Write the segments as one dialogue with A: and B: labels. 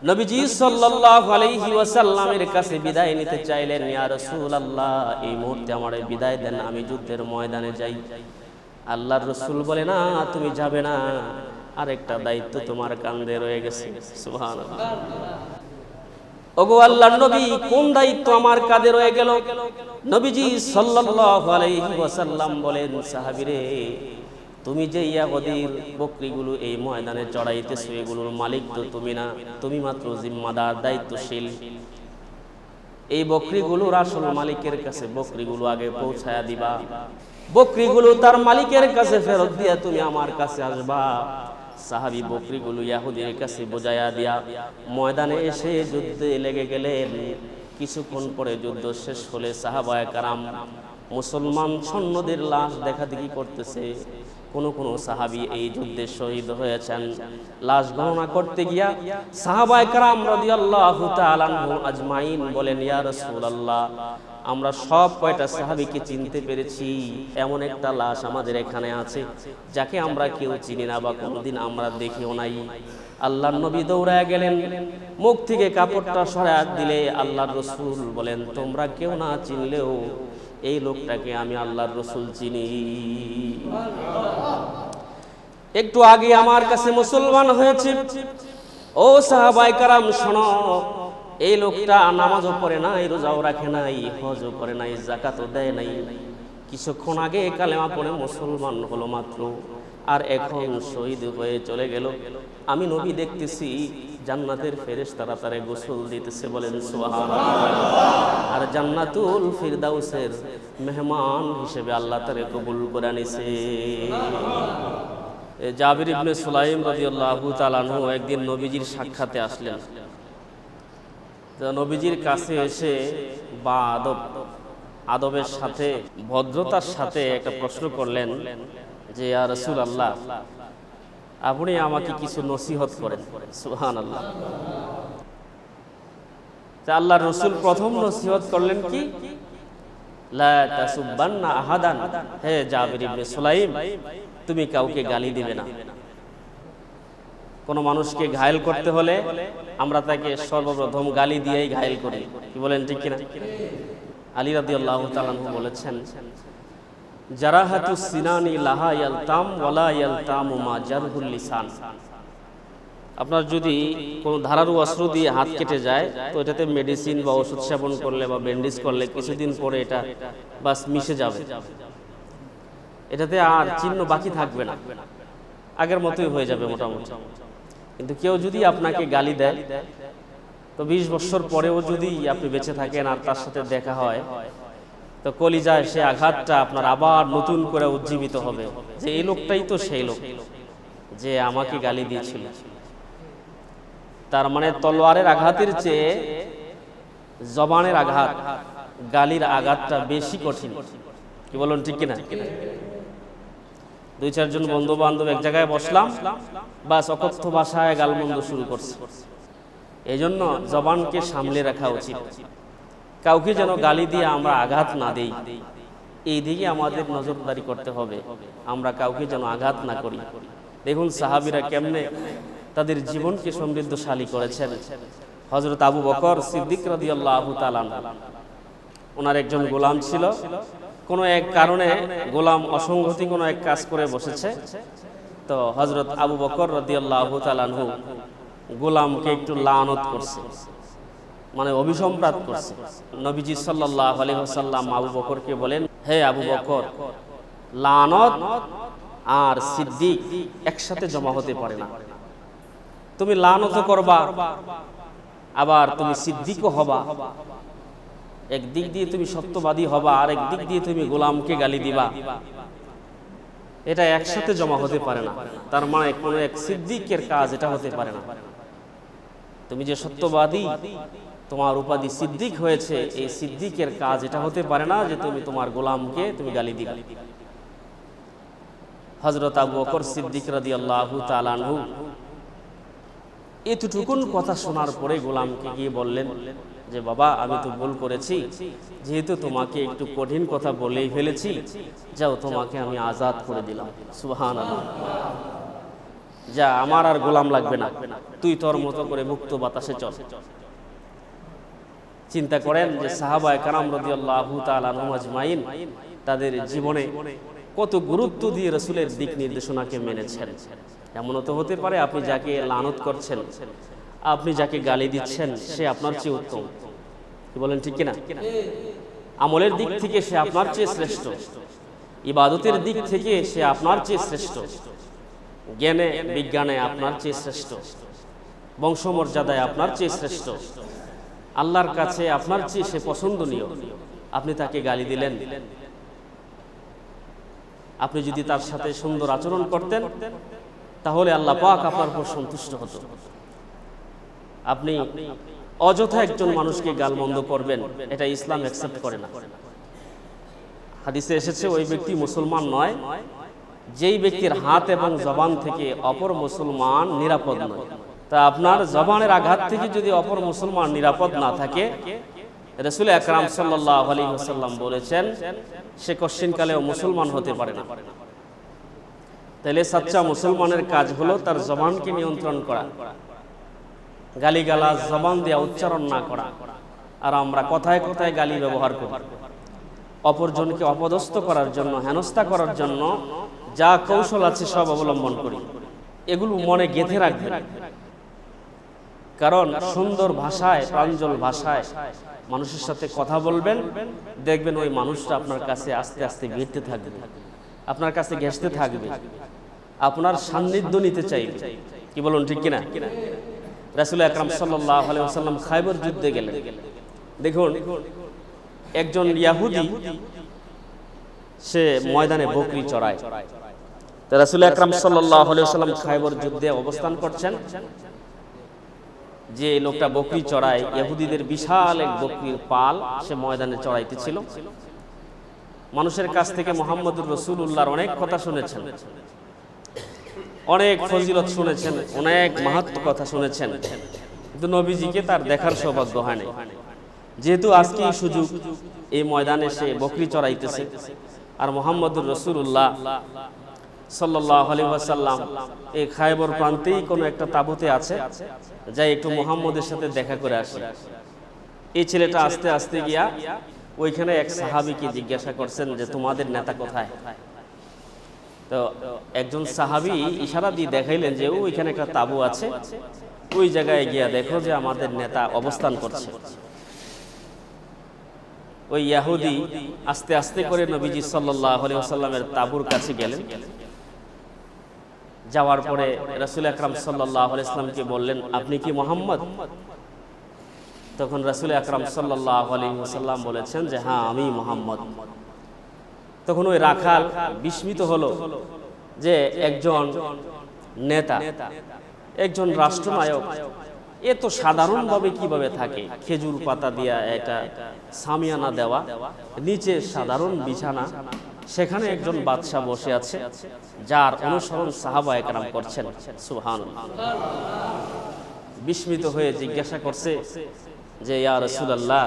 A: নবীজি সাল্লাল্লাহু আলাইহি ওয়াসাল্লামের কাছে বিদায় নিতে চাইলেন, ইয়া রাসূলুল্লাহ এই মুহূর্তে আমারে বিদায় দেন, আমি যুদ্ধের ময়দানে যাই। আল্লাহর রাসূল বলে, না তুমি যাবে না, আরেকটা দায়িত্ব তোমার কাঁধে রয়ে গেছে। সুবহানাল্লাহ। ওগো আল্লাহর নবী, কোন দায়িত্ব আমার কাঁধে রয়ে গেল? নবীজি সাল্লাল্লাহু আলাইহি ওয়াসাল্লাম বলেন, সাহাবীরে তুমি যে ইয়াহুদীর বকরিগুলো এই ময়দানে চড়াইতেছো, এগুলোর মালিক তো তুমি না, তুমি মাত্র জিম্মাদার, দায়িত্বশীল। এই বকরিগুলোর আসল মালিকের কাছে বকরিগুলো আগে পৌঁছায়া দিবা, বকরিগুলো তার মালিকের কাছে ফেরত দিয়া তুমি আমার কাছে আসবা। সাহাবী বকরিগুলো ইয়াহুদীর কাছে বোঝায়া দিয়া ময়দানে এসে যুদ্ধে লেগে গেলেন। কিছুক্ষণ পরে যুদ্ধ শেষ হলে সাহাবায়ে কারাম মুসলমান সৈন্যদের লাশ দেখাদেখি করতেছে। কোন কোন সাহাবী এই যুদ্ধে শহীদ হয়েছেন। লাশ গণনা করতে গিয়া সাহাবায়ে কেরাম রাদিয়াল্লাহু তাআলা আনহুম আজমাইন বলেন, ইয়া রাসূলুল্লাহ আমরা সব কয়টা সাহাবীকে চিনতে পেরেছি, এমন একটা লাশ আমাদের এখানে আছে যাকে আমরা কেউ চিনি না বা কোনোদিন আমরা দেখিও নাই। আল্লাহর নবী দৌড়ায় গেলেন, মুখ থেকে কাপড়টা সরায় দিলে আল্লাহর রাসূল বলেন, তোমরা কেউ না চিনলেও এই লোকটাকে আমি আল্লাহর রাসূল চিনি। একটু আগে আমার কাছে মুসলমান হয়েছে। ও সাহাবায়ে কেরাম শোনো, এই লোকটা নামাজও পড়ে নাই, রোজাও রাখে নাই, হজও করে নাই, যাকাতও দেয় নাই। কিছুক্ষণ আগে কালেমা পড়ে মুসলমান হলো মাত্র, আর এখন শহীদ হয়ে চলে গেল। আমি নবী দেখতেছি জান্নাতের ফেরেশতারা তারে গোসল দিতেছে, বলেন সুবহানাল্লাহ। আর জান্নাতুল ফিরদাউসের মেহমান হিসেবে আল্লাহ তারে কবুল করে নিছে। জাবির ইবনে সুলাইম রাদিয়াল্লাহু তাআলা আনহু একদিন নবীজির সাক্ষাতে আসলেন। তো নবীজির কাছে এসে বা আদবের সাথে ভদ্রতার সাথে একটা প্রশ্ন করলেন যে, ইয়া রাসূলুল্লাহ আপনি আমাকে কিছু নসিহত করেন। সুবহানাল্লাহ। তা আল্লাহর রাসূল প্রথম নসিহত করলেন কি, লা তাসুববান্না আহাদান, হে জাবির ইবনে সুলাইম তুমি কাউকে গালি দিবে না। কোন মানুষকে ঘায়েল করতে হলে আমরা তাকে সর্বপ্রথম গালি দিয়েই ঘায়েল করি, কি বলেন ঠিক কিনা? আলী রাদিয়াল্লাহু তাআলা আনহু বলেছেন, জারাহাতুস সিনানি লাহা ইয়ালতাম ওয়ালা ইয়ালতামু মা জারহুল লিসান। আপনার যদি কোনো ধারালো অস্ত্র দিয়ে হাত কেটে যায় তো এটাতে মেডিসিন বা ওষুধ সেবন করলে বা ব্যান্ডেজ করলে কিছুদিন পরে এটা বাস মিশে যাবে, এটাতে আর চিহ্ন বাকি থাকবে না, আগের মতোই হয়ে যাবে মোটামুটি। কিন্তু কেউ যদি আপনাকে গালি দেয় তো 20 বছর পরেও যদি আপনি বেঁচে থাকেন আর তার সাথে দেখা হয় তো কলিজায় সে আঘাতটা আপনার আবার নতুন করে উজ্জীবিত হবে যে এই লোকটাই তো সেই লোক যে আমাকে গালি দিয়েছিল। তার মানে তলোয়ারের আঘাতের চেয়ে জবানের আঘাত, গালির আঘাতটা বেশি কঠিন, কি বলুন ঠিক কিনা? 2-4 জন বন্ধু বান্ধব এক জায়গায় বসলাম, বাস অকথ্য ভাষায় গালমন্দ শুরু করছে। এই জন্য জবানকে সামলে রাখা উচিত, কাউকে যেন গালি দিয়ে আমরা আঘাত না দেই, এই দিকে আমাদের নজরদারি করতে হবে, আমরা কাউকে যেন আঘাত না করি। দেখুন সাহাবীরা কেমনে তাদের জীবনকে সমৃদ্ধশালী করেছেন। হযরত আবু বকর সিদ্দিক রাদিয়াল্লাহু তাআলা ওনার একজন গোলাম ছিল, কোনো এক কারণে গোলাম অসংগতি কোনো এক কাজ করে বসেছে। তো হযরত আবু বকর রাদিয়াল্লাহু তাআলা আনহু গোলামকে একটু লানত করছে, মানে অভিসম্পাত করছে। নবীজি সাল্লাল্লাহু আলাইহি ওয়াসাল্লাম আবু বকরকে বলেন, হে আবু বকর, লানত আর সিদ্দিক একসাথে জমা হতে পারে না। তুমি লানত করবা আবার তুমি সিদ্দিকও হবা, একদিক দিয়ে তুমি সত্যবাদী হবা আর একদিক দিয়ে তুমি গোলামকে গালি দিবা, এটা একসাথে জমা হতে পারে না। তার মানে কোনো এক সিদ্দিকের কাজ এটা হতে পারে না। তুমি যে সত্যবাদী, তোমার উপাধি সিদ্দিক হয়েছে, এই সিদ্দিকের কাজ এটা হতে পারে না যে তুমি তোমার গোলামকে তুমি গালি দিবা। হযরত আবু বকর সিদ্দিক রাদিয়াল্লাহু তাআলা আনহু এতটুকুন কথা শোনার পরে গোলামকে গিয়ে বললেন যে, বাবা আমি তো ভুল করেছি, যেহেতু তোমাকে একটু কঠিন কথা বলেই ফেলেছি, যাও তোমাকে আমি আজাদ করে দিলাম। সুবহানাল্লাহ। যা আমার আর গোলাম লাগবে না, তুই তোর মতো করে মুক্ত বাতাসে চল। চিন্তা করেন যে সাহাবায়ে কেরাম রাদিয়াল্লাহু তাআলা আনহুম আজমাইন তাদের জীবনে কত গুরুত্ব দিয়ে রাসূলের দিক নির্দেশনাকে মেনেছেন। এমনও তো হতে পারে আপনি যাকে লানত করছেন, আপনি যাকে গালি দিচ্ছেন, সে আপনার চেয়ে উত্তম। কি বলেন, ঠিক কিনা? আমলের দিক থেকে সে আপনার চেয়ে শ্রেষ্ঠ, ইবাদতের দিক থেকে সে আপনার চেয়ে শ্রেষ্ঠ, জ্ঞানে বিজ্ঞানে আপনার চেয়ে শ্রেষ্ঠ, বংশমর্যাদায় আপনার চেয়ে শ্রেষ্ঠ, আল্লাহর কাছে আপনার চেয়ে সে পছন্দনীয়। আপনি তাকে গালি দিলেন, আপনি যদি তার সাথে সুন্দর আচরণ করতেন তাহলে আল্লাহ পাক আপনার উপর সন্তুষ্ট হতো। আপনি অযথা একজন মানুষকে গালমন্দ করবেন, এটা ইসলাম অ্যাকসেপ্ট করে না। হাদিসে এসেছে ওই ব্যক্তি মুসলমান নয় যেই ব্যক্তির হাত এবং জবান থেকে অপর মুসলমান নিরাপদ নয়। তা আপনার জবানের আঘাত থেকে যদি অপর মুসলমান নিরাপদ না থাকে, রাসূল আকরাম সাল্লাল্লাহু আলাইহি ওয়াসাল্লাম বলেছেন সে কশিনকালেও মুসলমান হতে পারে না। তাহলে সচ্চা মুসলমানের কাজ হলো তার জবানকে নিয়ন্ত্রণ করা, গালিগালাজ জবান দিয়ে উচ্চারণ না করা। আর আমরা কথায় কথায় গালি ব্যবহার করি, অপরজনকে অপদস্থ করার জন্য, হেনস্থা করার জন্য যা কৌশল আছে সব অবলম্বন করি। এগুলো মনে গেঁথে রাখবেন, কারণ সুন্দর ভাষায়, প্রাঞ্জল ভাষায় মানুষের সাথে কথা বলবেন, দেখবেন ওই মানুষটা আপনার কাছে আস্তে আস্তে ভিড়তে থাকবে, আপনার কাছে ঘেঁষতে থাকবে, আপনার সান্নিধ্য নিতে চাইবে। কি বলুন, ঠিক কিনা? রাসূল আকরাম সাল্লাল্লাহু আলাইহি ওয়াসাল্লাম খায়বর যুদ্ধে গেলেন। দেখুন, একজন ইহুদি সে ময়দানে বকরি চড়ায়। তো রাসূল আকরাম সাল্লাল্লাহু আলাইহি ওয়াসাল্লাম খায়বর যুদ্ধে অবস্থান করছেন। যে লোকটা বকরি চড়ায়, ইহুদিদের বিশাল এক বকরির পাল সে ময়দানে চড়াইতেছিল। মানুষের কাছ থেকে মুহাম্মদুর রাসূলুল্লাহর অনেক কথা শুনেছেন, অনেক ফজিলত শুনেছেন, অনেক মাহাত্ম্য কথা শুনেছেন, কিন্তু নবীজিকে তার দেখার সৌভাগ্য হয়নি। যেহেতু আজকে এই সুযোগ, এই ময়দানে সে বকরি চড়াইতেছে, আর মুহাম্মদুর রাসূলুল্লাহ সাল্লাল্লাহু আলাইহি ওয়াসাল্লাম এই খায়বর প্রান্তেই কোনো একটা তাঁবুতে আছে, যাই একটু মুহাম্মদের সাথে দেখা করে আসে। এই ছেলেটা আস্তে আস্তে গিয়া ওইখানে এক সাহাবীকে জিজ্ঞাসা করছেন যে তোমাদের নেতা কোথায়? তো একজন সাহাবী ইশারা দিয়ে দেখাইলেন যে ওইখানে একটা তাঁবু আছে, ওই জায়গায় গিয়া দেখো যে আমাদের নেতা অবস্থান করছে। ওই ইহুদি আস্তে আস্তে করে নবীজি সাল্লাল্লাহু আলাইহি ওয়াসাল্লামের তাঁবুর কাছে গেলেন। যাওয়ার পরে রাসূল আকরাম সাল্লাল্লাহু আলাইহি ওয়াসাল্লামকে বললেন, আপনি কি মুহাম্মদ? তখন রাসূল আকরাম সাল্লাল্লাহু আলাইহি ওয়াসাল্লাম বলেছেন যে হ্যাঁ, আমি মুহাম্মদ। তখন ওই রাখাল বিস্মিত হলো যে একজন নেতা, একজন রাষ্ট্রনায়ক এত সাধারণভাবে কিভাবে থাকে? খেজুর পাতা দিয়া একটা সামিয়ানা দেওয়া, নিচে সাধারণ বিছানা, সেখানে একজন বাদশা বসে আছে যার অনুসরণ সাহাবায়ে কেরাম করছেন। সুবহানাল্লাহ। বিস্মিত হয়ে জিজ্ঞাসা করছে যে ইয়া রাসূলুল্লাহ,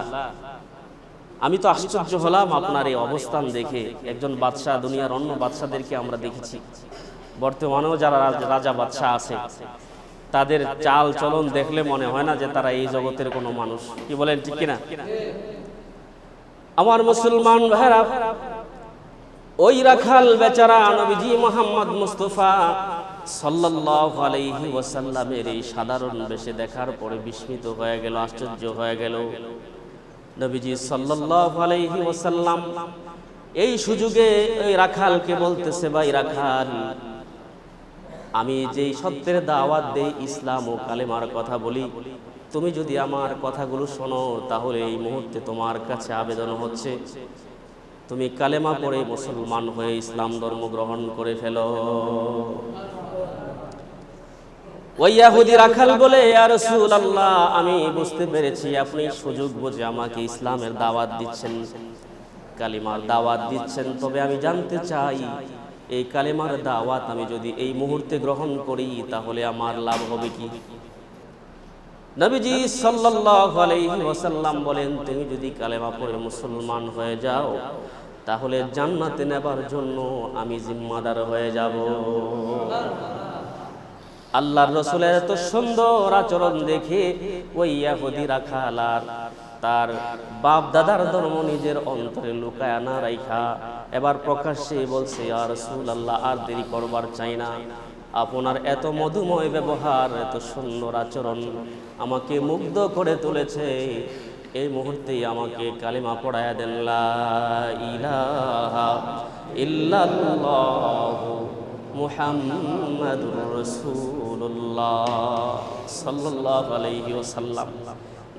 A: আমি তো আশ্চর্য হলাম আপনার এই অবস্থান দেখে। একজন বাদশা, দুনিয়ার অন্য বাদশাদেরকে আমরা দেখেছি, বর্তমানেও যারা রাজা বাদশা আছে তাদের চাল চলন দেখলে মনে হয় না যে তারা এই জগতের কোনো মানুষ। কি বলেন, ঠিক কিনা? আমার মুসলমান ভাইরা, ওই রাখাল বেচারা নবীজি মুহাম্মদ মুস্তাফা সাল্লাল্লাহু আলাইহি ওয়াসাল্লামের এই সাধারণ বেশে দেখার পরে বিস্মিত হয়ে গেল, আশ্চর্য হয়ে গেল। নবীজি সাল্লাল্লাহু আলাইহি ওয়াসাল্লাম এই সুযোগে ওই রাখালকে বলতেছে, ভাই রাখাল, আমি যেই সত্যের দাওয়াত দেই, ইসলাম ও কালেমার কথা বলি, তুমি যদি আমার কথাগুলো শোনো তাহলে এই মুহূর্তে তোমার কাছে আবেদন হচ্ছে তুমি কালেমা পড়ে মুসলমান হয়ে ইসলাম ধর্ম গ্রহণ করে ফেলো। ওই ইহুদি রাখাল বলে, ইয়া রাসূলুল্লাহ, আমি বুঝতে পেরেছি আপনি সুযোগ বুঝে আমাকে ইসলামের দাওয়াত দিচ্ছেন, কালিমার দাওয়াত দিচ্ছেন, তবে আমি জানতে চাই এই কালেমার দাওয়াত আমি যদি এই মুহূর্তে গ্রহণ করি তাহলে আমার লাভ হবে কি? নবীজি সাল্লাল্লাহু আলাইহি ওয়াসাল্লাম বলেন, তুমি যদি কালেমা পড়ে মুসলমান হয়ে যাও তাহলে জান্নাতে নেবার জন্য আমি জিম্মাদার হয়ে যাব। আল্লাহর রাসূলের এত সুন্দর আচরণ দেখে ওই ইহুদি রাখাল আর তার বাপ দাদার ধর্ম নিজের অন্তরে লুকায় না রাইখা এবার প্রকাশ্যে বলছে, ইয়া রাসূলুল্লাহ, আর দেরি করবার চাই না, আপনার এত মধুময় ব্যবহার, এত সুন্দর আচরণ আমাকে মুগ্ধ করে তুলেছে। এই মুহূর্তেই আমাকে কালিমা পড়ায়া দেন, লা ইলাহা ইল্লাল্লাহু মুহাম্মাদুর রাসূলুল্লাহ সাল্লাল্লাহু আলাইহি ওয়াসাল্লাম।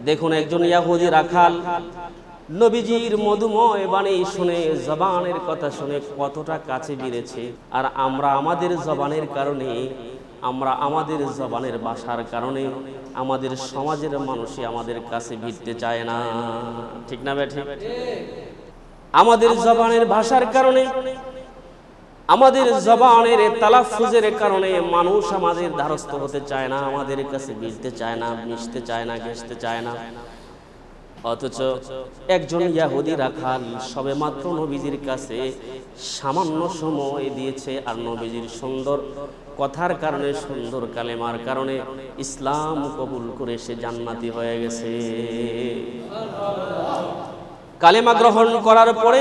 A: দেখুন, একজন ইহুদি রাখাল নবীজির মধুময় বাণী শুনে, জবানের কথা শুনে কতটা কাছে ভিড়েছে। আর আমরা আমাদের জবানের কারণে, আমরা আমাদের জবানের ভাষার কারণে আমাদের সমাজের মানুষই আমাদের কাছে ভিড়তে চায় না। ঠিক না বেঠিক? আমাদের জবানের ভাষার কারণে, আমাদের জবানের তালাফুজের কারণে মানুষ আমাদের দ্বারস্থ হতে চায় না, আমাদের কাছে ভিড়তে চায় না, মিশতে চায় না, ঘেঁষতে চায় না। অথচ একজন ইহুদি রাখাল সবে মাত্র নবীজির কাছে সামান্য সময় দিয়েছে, আর নবীজির সুন্দর কথার কারণে, সুন্দর কালেমার কারণে ইসলাম কবুল করে সে জান্নাতি হয়ে গেছে। কালেমা গ্রহণ করার পরে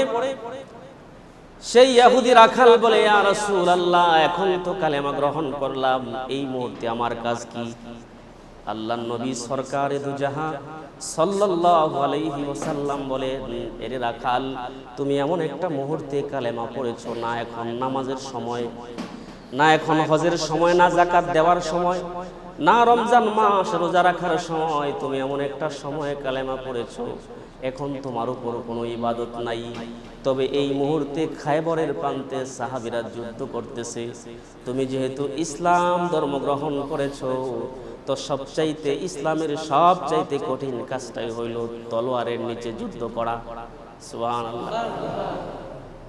A: সেই ইহুদি রাখাল বলে, ইয়া রাসূলুল্লাহ, এখন তো কালেমা গ্রহণ করলাম, এই মুহূর্তে আমার কাজ কি? আল্লাহর নবী সরকারে দু জাহান সাল্লাল্লাহু আলাইহি ওয়াসাল্লাম বলেন, এরে রাখাল, তুমি এমন একটা মুহূর্তে কালেমা পড়েছো, না এখন নামাজের সময়, না এখন হজের সময়, না যাকাত দেওয়ার সময়, না রমজান মাস রোজা রাখার সময়, তুমি এমন একটা সময়ে কালেমা পড়েছো এখন তোমার উপর কোনো ইবাদত নাই। তবে এই মুহূর্তে খায়বরের প্রান্তে সাহাবীরা যুদ্ধ করতেছে, তুমি যেহেতু ইসলাম ধর্ম গ্রহণ করেছো, তো সবচাইতে ইসলামের সবচাইতে কঠিন কাজটাই হইল তলোয়ারের নিচে যুদ্ধ করা। সুবহানাল্লাহ।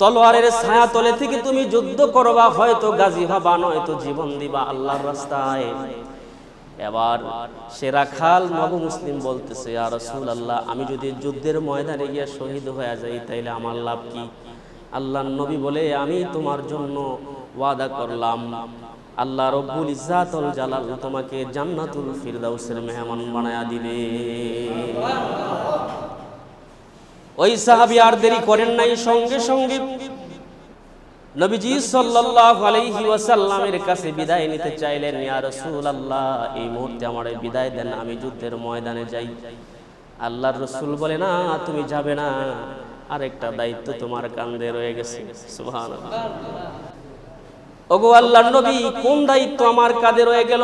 A: তলোয়ারের ছায়া তলে থেকে তুমি যুদ্ধ করবা, হয়তো গাজী হবা, নয়তো জীবন দিবা আল্লাহর রাস্তায়। এবার সে রাখাল নবী মুসলিম বলতেছে, ইয়া রাসূলুল্লাহ, আমি যদি যুদ্ধের ময়দানে গিয়ে শহীদ হয়ে যাই তাইলে আমার লাভ কি? আল্লাহর নবী বলে, আমি তোমার জন্য ওয়াদা করলাম, আল্লাহ রব্বুল ইজ্জাতুল জালাল তোমাকে জান্নাতুল ফিরদাউসের মেহমান বানায়া দিবে। ওই সাহাবী আর দেরি করেন নাই, সঙ্গে সঙ্গে নবীজি সাল্লাল্লাহু আলাইহি ওয়াসাল্লামের কাছে বিদায় নিতে চাইলেন, ইয়া রাসূলুল্লাহ, এই মুহূর্তে আমারে বিদায় দেন, আমি যুদ্ধের ময়দানে যাই। আল্লাহর রাসূল বলে, না, তুমি যাবে না, আরেকটা দায়িত্ব তোমার কাঁধে রয়ে গেছে। সুবহানাল্লাহ। ওগো আল্লাহর নবী, কোন দায়িত্ব আমার কাঁধে রয়ে গেল?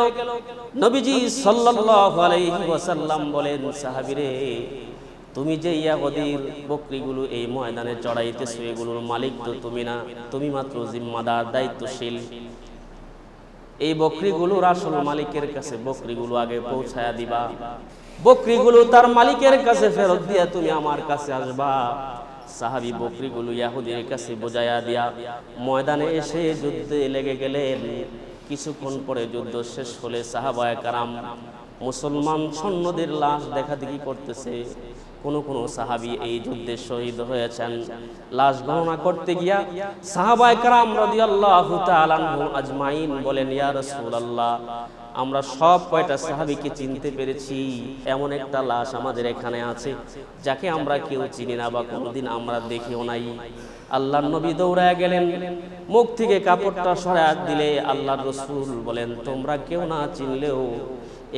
A: নবীজি সাল্লাল্লাহু আলাইহি ওয়াসাল্লাম বলেন, সাহাবীরে, তুমি যে ইহুদির বকরিগুলো এই ময়দানে চড়াইতেছো, এগুলোর মালিক তো তুমি না, তুমি মাত্র জিম্মাদার, দায়িত্বশীল। এই বকরিগুলোর আসল মালিকের কাছে বকরিগুলো আগে পৌঁছায়া দিবা, বকরিগুলো তার মালিকের কাছে ফেরত দিয়া তুমি আমার কাছে আসবা। সাহাবী বকরিগুলো ইহুদির কাছে বোঝায়া দিয়া ময়দানে এসে যুদ্ধে লেগে গেলেন। কিছুক্ষণ পরে যুদ্ধ শেষ হলে সাহাবায়ে কারাম মুসলমান সৈন্যদের লাশ দেখাদেখি করতেছে। কোন কোন সাহাবী এই যুদ্ধে শহীদ হয়েছেন। লাশ গণনা করতে গিয়া সাহাবায়ে কেরাম রাদিয়াল্লাহু তাআলা আনহুম আজমাইন বলেন, ইয়া রাসূলুল্লাহ, আমরা সব কয়টা সাহাবীকে চিনতে পেরেছি, এমন একটা লাশ আমাদের এখানে আছে যাকে আমরা কেউ চিনি না বা কোনোদিন আমরা দেখিও নাই। আল্লাহর নবী দৌড়ায় গেলেন, মুখ থেকে কাপড়টা সরায় দিলে আল্লাহর রাসূল বলেন, তোমরা কেউ না চিনলেও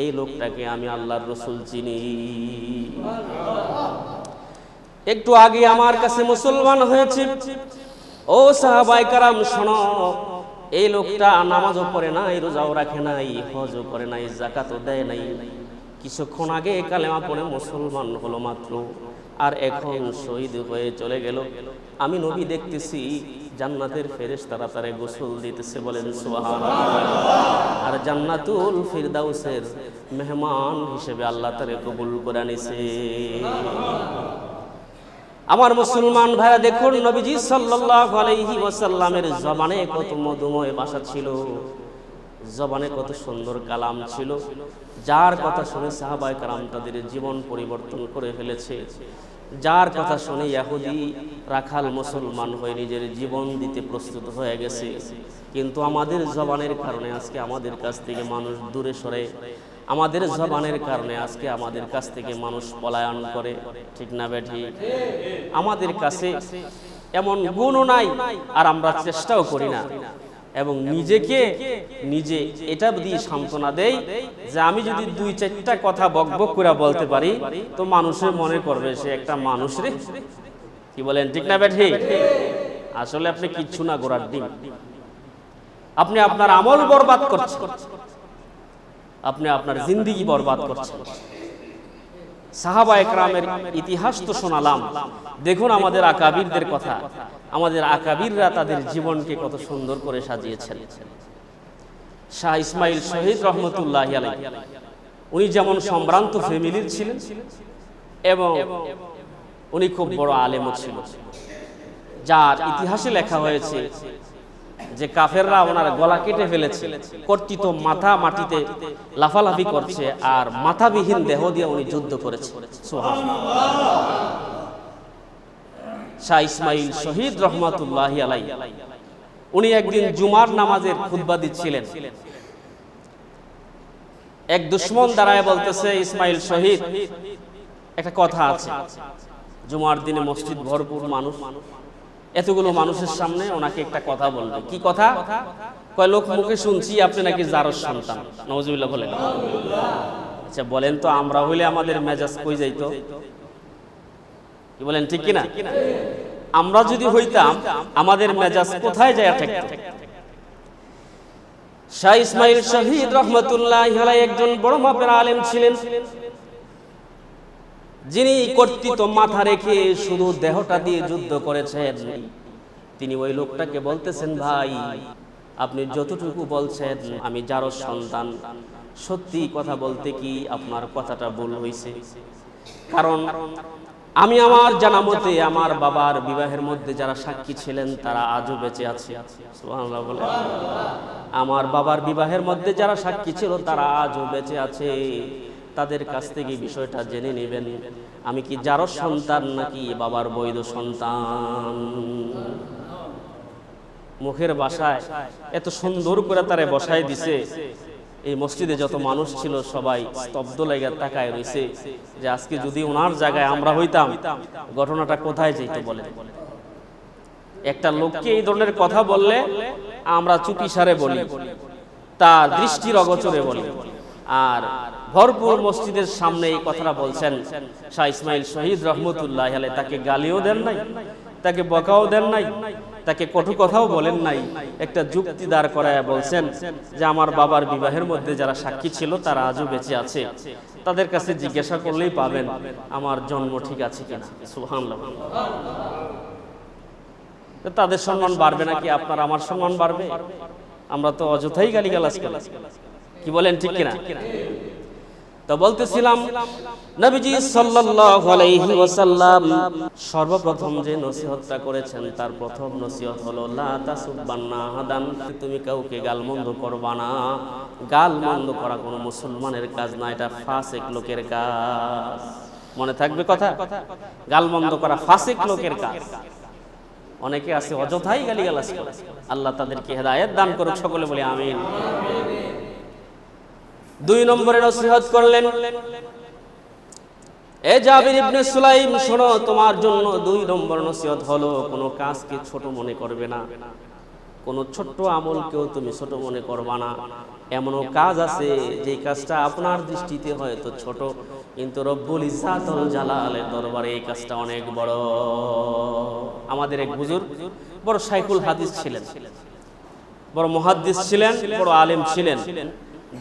A: এই লোকটাকে আমি আল্লাহর রাসূল চিনি। একটু আগে আমার কাছে মুসলমান হয়েছে। ও সাহাবায়ে কেরাম, শোনো, এই লোকটা নামাজও পড়ে নাই, রোজাও রাখে নাই, হজও করে নাই, যাকাতও দেয় নাই, কিছুক্ষণ আগে কালেমা পড়ে মুসলমান হলো মাত্র, আর এখন শহীদ হয়ে চলে গেল। আমি নবী দেখতেছি জান্নাতের ফেরেশতারা তারে গোসল দিতেছে, বলেন সুবহানাল্লাহ। আর জান্নাতুল ফিরদাউসের মেহমান হিসেবে আল্লাহ তারে কবুল করে নিছে। আমার মুসলমান ভাইরা, দেখুন নবীজি সাল্লাল্লাহু আলাইহি ওয়াসাল্লামের জবানে কত মধুময় ভাষা ছিল, জবানে কত সুন্দর কালাম ছিল, যার কথা শুনে সাহাবায়ে কেরাম তাদের জীবন পরিবর্তন করে ফেলেছে। যার কথা শুনে ইহুদি রাখাল মুসলমান হয়ে নিজের জীবন দিতে প্রস্তুত হয়ে গেছে। কিন্তু আমাদের জবানের কারণে আজকে আমাদের কাছ থেকে মানুষ দূরে সরে, আমাদের জবানের কারণে আজকে আমাদের কাছ থেকে মানুষ পলায়ন করে। ঠিক না বেঠি? আমাদের কাছে এমন গুণও নাই, আর আমরা চেষ্টাও করি না, এবং নিজেকে নিজে এটা দিয়ে সান্ত্বনা দেই যে আমি যদি 2-4টা কথা বকবক করে বলতে পারি তো মানুষের মনে করবে সে একটা মানুষ রে। কি বলেন? ঠিক না বেঠি? আসলে আপনি কিচ্ছু না, গোড়ার ডিম। আপনি আপনার আমল বরবাদ করছেন, আপনি আপনার জিন্দেগি বরবাদ করছেন। সাহাবায়ে কেরামের ইতিহাস তো শোনালাম, দেখুন আমাদের আকাবিরদের কথা। আমাদের আকাবিররা তাদের জীবনকে কত সুন্দর করে সাজিয়েছেন। শাহ ইসমাইল শহীদ রহমতুল্লাহি আলাইহি, উনি যেমন সম্ভ্রান্ত ফ্যামিলির ছিলেন এবং উনি খুব বড় আলেমও ছিল, যার ইতিহাসে লেখা হয়েছে যে কাফেররা ওনার গলা কেটে ফেলেছে, কর্তৃত মাথা মাটিতে লাফালাফি করছে, আর মাথাবিহীন দেহ দিয়ে উনি যুদ্ধ করেছে। সুবহানাল্লাহ। শাহ ইসমাইল শহীদ রহমাতুল্লাহি আলাইহি, উনি একদিন জুমার নামাজের খুতবা দিচ্ছিলেন। এক দুশমন দাঁড়ায় বলতেছে, ইসমাইল শহীদ, একটা কথা আছে, জুমার দিনে মসজিদ ভরপুর মানুষ, এতগুলো মানুষের সামনে ওনাকে একটা কথা বলবে। কি কথা? কয়, লোক মুখে শুনছি আপনি নাকি জারজ সন্তান। নাউজুবিল্লাহ বলেন। আচ্ছা বলেন তো, আমরা হইলে আমাদের মেজাজ কই যাইতো? কি বলেন, ঠিক কিনা? আমরা যদি হইতাম আমাদের মেজাজ কোথায় যায় ঠেকতো? শাহ ইসমাইল শহীদ রহমতুল্লাহি আলাইহি একজন বড় মাপের আলেম ছিলেন, যিনি কর্তৃত্ব মাথা রেখে শুধু দেহটা দিয়ে যুদ্ধ করেছেন। তিনি ওই লোকটাকে বলতেছেন, ভাই আপনি যতটুকু বলছেন আমি জারজ সন্তান, সত্যি কথা বলতে কি আপনার কথাটা ভুল হয়েছে, কারণ আমি আমার জানা মতে আমার বাবার বিবাহের মধ্যে যারা সাক্ষী ছিলেন তারা আজও বেঁচে আছে। সুবহানাল্লাহ বলে। আমার বাবার বিবাহের মধ্যে যারা সাক্ষী ছিল তারা আজও বেঁচে আছে, তাদের কাছ থেকে বিষয়টা জেনে নেবেন, আমি কি জারজ সন্তান নাকি বাবার বৈধ সন্তান। মুখের ভাষায় এত সুন্দর করে তারে বসায় দিছে, এই মসজিদে যত মানুষ ছিল সবাই স্তব্ধ লেগে তাকায় রয়েছে যে আজকে যদি ওনার জায়গায় আমরা হইতাম ঘটনাটা কোথায় যেত বলে। একটা লোককে এই ধরনের কথা বললে আমরা চুপিসারে বলি, তার দৃষ্টির অগোচরে বলি, আর ভরপুর মসজিদের সামনে এই কথাটা বলছেন শাহ ইসমাইল শহীদ রহমতুল্লাহি আলাইহি, তাকে গালিও দেন নাই, তাকে বকাও দেন নাই, তাকে কটু কথাও বলেন নাই, একটা যুক্তি দাঁড় করায় বলছেন যে আমার বাবার বিবাহের মধ্যে যারা সাক্ষী ছিল তারা আজও বেঁচে আছে, তাদের কাছে জিজ্ঞাসা করলেই পাবেন আমার জন্ম ঠিক আছে কিনা। সুবহানাল্লাহ। তাদের সম্মান বাড়বে নাকি আপনার আমার সম্মান বাড়বে? আমরা তো অযথাই গালিগালাজ করি। কি বলেন, ঠিক কিনা? তো বলতেছিলাম, নবীজি সাল্লাল্লাহু আলাইহি ওয়াসাল্লাম সর্বপ্রথম যে নসিহতটা করেছেন তার প্রথম নসিহত হলো লা তাসুববান্না আহাদান, তুমি কাউকে গালমন্দ করবা না। গালমন্দ করা কোনো মুসলমানের কাজ না, এটা ফাসিক লোকের কাজ। মনে থাকবে কথা, গালমন্দ করা ফাসিক লোকের কাজ। অনেকে আছে অযথাই গালিগালাজ করে, আল্লাহ তাদেরকে হেদায়েত দান করুক, সকলে বলি আমিন। 2 নম্বরে নসিহত করলেন, এ জাবির ইবনে সুলাইম শোনো, তোমার জন্য 2 নম্বর নসিহত হলো কোনো কাজকে ছোট মনে করবে না, কোনো ছোট্ট আমলকেও তুমি ছোট মনে করবা না। এমনও কাজ আছে যে কাজটা আপনার দৃষ্টিতে হয়তো ছোট, কিন্তু রব্বুল ইজ্জাতুল জালালের দরবারে এই কাজটা অনেক বড়। আমাদের এক বুজুর্গ বড় শাইখুল হাদিস ছিলেন, বড় মুহাদ্দিস ছিলেন, বড় আলেম ছিলেন,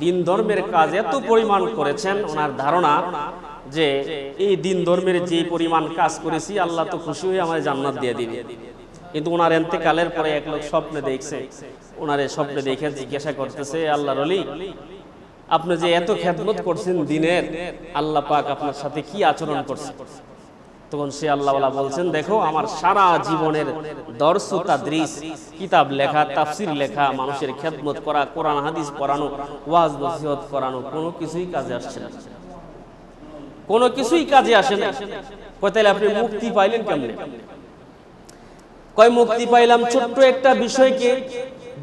A: দিন ধর্মের কাজ এত পরিমাণ করেছেন, ওনার ধারণা যে এই দিন ধর্মের যে পরিমাণ কাজ করেছি আল্লাহ তো খুশি হয়ে আমাদের জান্নাত দিয়ে দিবে। কিন্তু ওনার ইন্তেকালের পরে এক লোক স্বপ্নে দেখছে, ওনারে স্বপ্নে দেখে জিজ্ঞাসা করতেছে, আল্লাহর ওলি আপনি যে এত খেদমত করছেন দিনের, আল্লাহ পাক আপনার সাথে কি আচরণ করছে? তখন সে আল্লাহওয়ালা বলছেন, দেখো আমার সারা জীবনের দর্স তাদরিস, কিতাব লেখা, তাফসির লেখা, মানুষের খেদমত করা, কোরআন হাদিস পড়ানো, ওয়াজ নসিহত করানো, কোনো কিছুই কাজে আসছে না। কোনো কিছুই কাজে আসে না। কয় তাহলে আপনি মুক্তি পাইলেন কেমনে? কয় মুক্তি পাইলাম ছোট্ট একটা বিষয়কে,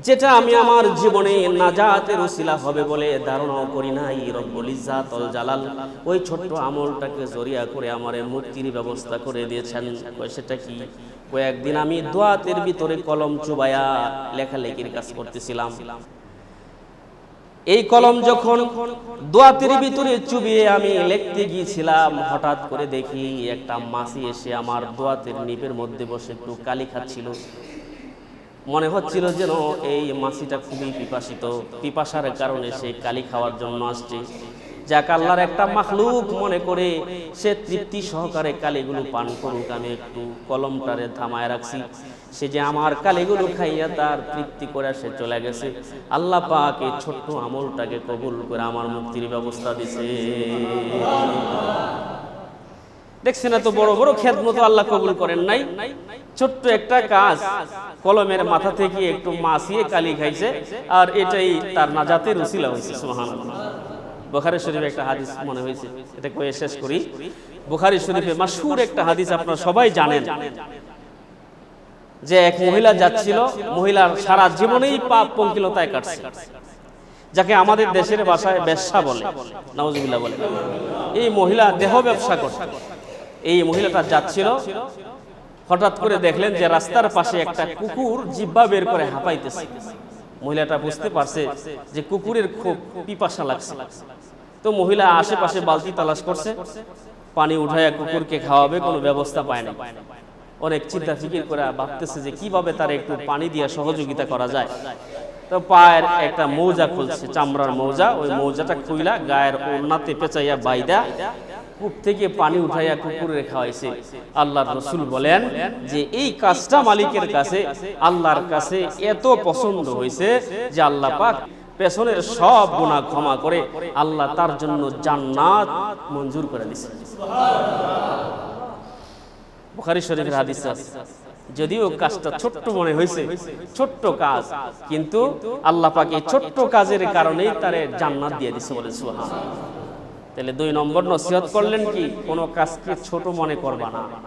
A: যেটা আমি আমার জীবনে নাজাতের উসিলা হবে বলে ধারণাও করি নাই। রব্বুল ইজ্জাতুল জালাল ওই ছোট্ট আমলটাকে জরিয়া করে আমারে মুক্তির ব্যবস্থা করে দিয়েছেন। কয় সেটা কি? কয়েকদিন আমি দোয়াতের ভিতরে কলম চুবায়া লেখালেখির কাজ করতেছিলাম। এই কলম যখন দোয়াতের ভিতরে চুবিয়ে আমি লিখতে গিয়েছিলাম, হঠাৎ করে দেখি একটা মাছি এসে আমার দোয়াতের নিপের মধ্যে বসে একটু কালি খাচ্ছিল। মনে হচ্ছিল যেন এই মাছিটা খুবই পিপাসার কারণে সে কালি খাওয়ার জন্য আসছে। যাক, আল্লাহর একটা মাখলুক মনে করে সে তৃপ্তি সহকারে কালিগুলো পান করুক, আমি একটু কলমটারে থামায় রাখছি। সে যে আমার কালিগুলো খাইয়া তার তৃপ্তি করে সে চলে গেছে। আল্লাহ পাক এই ছোট্ট আমলটাকে কবুল করে আমার মুক্তির ব্যবস্থা দিছে। দেখছেন, এত বড় বড় খেদমত আল্লাহ কবুল করেন নাই। ছোট্ট একটা কাজ, কলমের মাথা থেকে একটু মাছিয়ে কালি খাইছে, আর এটাই তার নাজাতের উসিলা হয়েছে। সুবহানাল্লাহ। বুখারী শরীফে একটা হাদিস মনে হয়েছে, এটা কয়ে শেষ করি। বুখারী শরীফে মাশহুর একটা হাদিস আপনারা সবাই জানেন, যে এক মহিলা যাচ্ছিল, মহিলার সারা জীবনেই পাপ পঙ্কিলতায় কাটছে, যাকে আমাদের দেশের ভাষায় বেশ্যা বলে, নাউজুবিল্লাহ বলে। এই মহিলা দেহ ব্যবসা করত। এই মহিলাটা যাচ্ছিল, হঠাৎ করে দেখলেন যে রাস্তার পাশে একটা কুকুর জিহ্বা বের করে হাঁপাইতেছে। মহিলাটা বুঝতে পারছে যে কুকুরের খুব পিপাসা লাগছে। তো মহিলা আশেপাশে বালতি তালাশ করছে, পানি উঠাইয়া কুকুরকে খাওয়াবে, কোনো ব্যবস্থা পায় না। অনেক চিন্তা ফিকির করে ভাবতেছে যে কিভাবে তার একটু পানি দিয়ে সহযোগিতা করা যায়। তো পায়ের একটা মৌজা খুলছে, চামড়ার মৌজা, ওই মৌজাটা খুইলা গায়ের ওড়নাতে পেঁচাইয়া বাইদা কূপ থেকে পানি উঠাইয়া কুকুরে খাওয়াইছে। আল্লাহর রাসূল বলেন যে এই কাজটা মালিকের কাছে, আল্লাহর কাছে এত পছন্দ হয়েছে যে আল্লাহ পাক পেছনের সব গুনাহ ক্ষমা করে আল্লাহ তার জন্য জান্নাত মঞ্জুর করে দিয়েছে। বুখারী শরীফের হাদিস আছে। যদিও কাজটা ছোট্ট মনে হয়েছে, ছোট্ট কাজ, কিন্তু আল্লাহ পাক এই ছোট্ট কাজের কারণেই তারে জান্নাত দিয়ে দিয়েছে বলে সুবহানাল্লাহ। তাহলে 2 নম্বর নসিহত করলেন কি, কোনো কাজকে ছোট মনে করবা না।